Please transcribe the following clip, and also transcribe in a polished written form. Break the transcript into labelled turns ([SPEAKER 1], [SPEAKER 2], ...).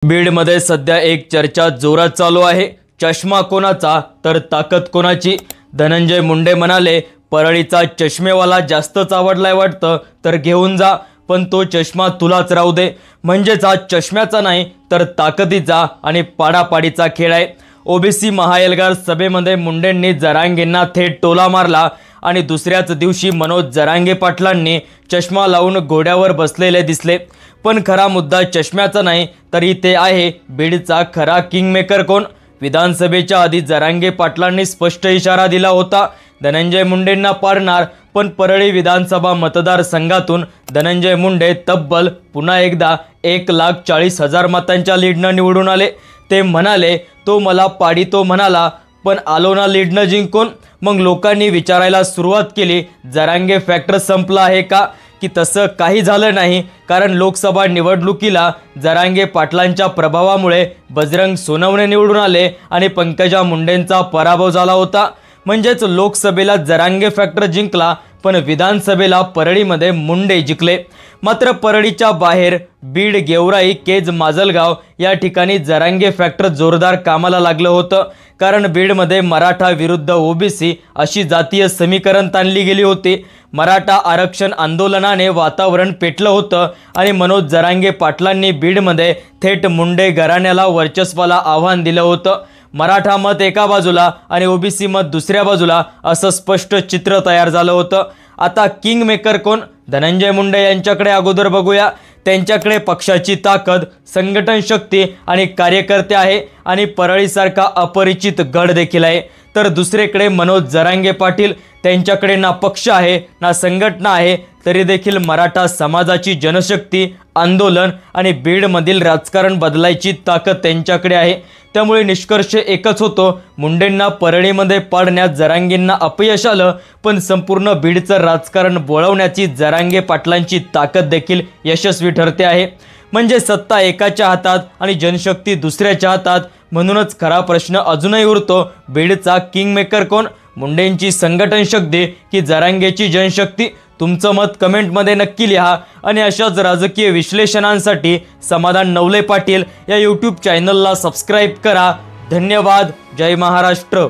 [SPEAKER 1] बीडमध्ये सध्या एक चर्चा जोरात चालू आहे। चष्मा कोणाचा तर ताकद कोणाची। धनंजय मुंडे म्हणाले, परळीचा चष्मेवाला जास्तच आवडलाय वाटतं तर घेऊन जा, पण तो चष्मा तुलाच राहू दे। म्हणजेच हा चष्म्याचा नाही तर ताकदीचा आणि पाडापाडीचा खेळ आहे। ओबीसी महाएल्गार सभेमध्ये मुंडेंनी जरांगेंना थेट टोला मारला आणि दुसऱ्याच दिवशी मनोज जरांगे पाटलांनी चष्मा लावून घोड्यावर बसलेले दिसले। पण खरा मुद्दा चष्म्याचा नाही तर इथे आहे बीडचा खरा किंगमेकर कोण। विधानसभेच्या आधी जरांगे पाटलांनी स्पष्ट इशारा दिला होता, धनंजय मुंडेंना पाडणार। पण परळी विधानसभा मतदारसंघातून धनंजय मुंडे तब्बल पुन्हा एकदा 1,40,000 मतांच्या लीडनं निवडून आले। ते म्हणाले, तो मला पाडितो म्हणाला, पण आलो ना लीडनं जिंकून। मग लोकांनी विचारायला सुरुवात केली, जरांगे फॅक्टर संपला आहे का? की तसं काही झालं नाही, कारण लोकसभा निवडणुकीला जरांगे पाटलांच्या प्रभावामुळे बजरंग सोनवणे निवडून आले आणि पंकजा मुंडेंचा पराभव झाला होता। म्हणजेच लोकसभेला जरांगे फॅक्टर जिंकला, पण विधानसभेला परळीमध्ये मुंडे जिंकले। मात्र परळीच्या बाहेर बीड, गेवराई, केज, माजलगाव या ठिकाणी जरांगे फॅक्टर जोरदार कामाला लागलं होतं। कारण बीडमध्ये मराठा विरुद्ध ओबीसी अशी जातीय समीकरण ताणली गेली होती। मराठा आरक्षण आंदोलनाने वातावरण पेटलं होतं आणि मनोज जरांगे पाटलांनी बीडमध्ये थेट मुंडे घराण्याला वर्चस्वाला आव्हान दिलं होतं। मराठा मत एका बाजूला आणि ओबीसी मत दुसऱ्या बाजूला असं स्पष्ट चित्र तयार झालं होतं। आता किंग मेकर कोण? धनंजय मुंडे यांच्याकडे अगोदर बघूया। त्यांच्याकडे पक्षाची ताकद, संघटन शक्ती आणि कार्यकर्ते आहे आणि परळीसारखा अपरिचित गड देखील आहे। तर दुसरीकडे मनोज जरांगे पाटील, त्यांच्याकडे ना पक्ष आहे ना संघटना आहे, तरी देखील मराठा समाजाची जनशक्ती, आंदोलन आणि बीडमधील राजकारण बदलायची ताकद त्यांच्याकडे आहे। त्यामुळे निष्कर्ष एकच होतो, मुंडेंना परळीमध्ये पाडण्यात जरांगेंना अपयश आलं, पण संपूर्ण बीडचं राजकारण बोळवण्याची जरांगे पाटलांची ताकद देखील यशस्वी ठरते आहे। म्हणजे सत्ता एकाच्या हातात आणि जनशक्ती दुसऱ्याच्या हातात। म्हणूनच खरा प्रश्न अजूनही उरतो, बीडचा किंगमेकर कोण? मुंडेंची संघटन शक्ती की जरांगेची जनशक्ती? तुमचं मत कमेंटमध्ये नक्की लिहा आणि अशाच राजकीय विश्लेषणांसाठी समाधान नवले पाटील या यूट्यूब चॅनलला सबस्क्राईब करा। धन्यवाद। जय महाराष्ट्र।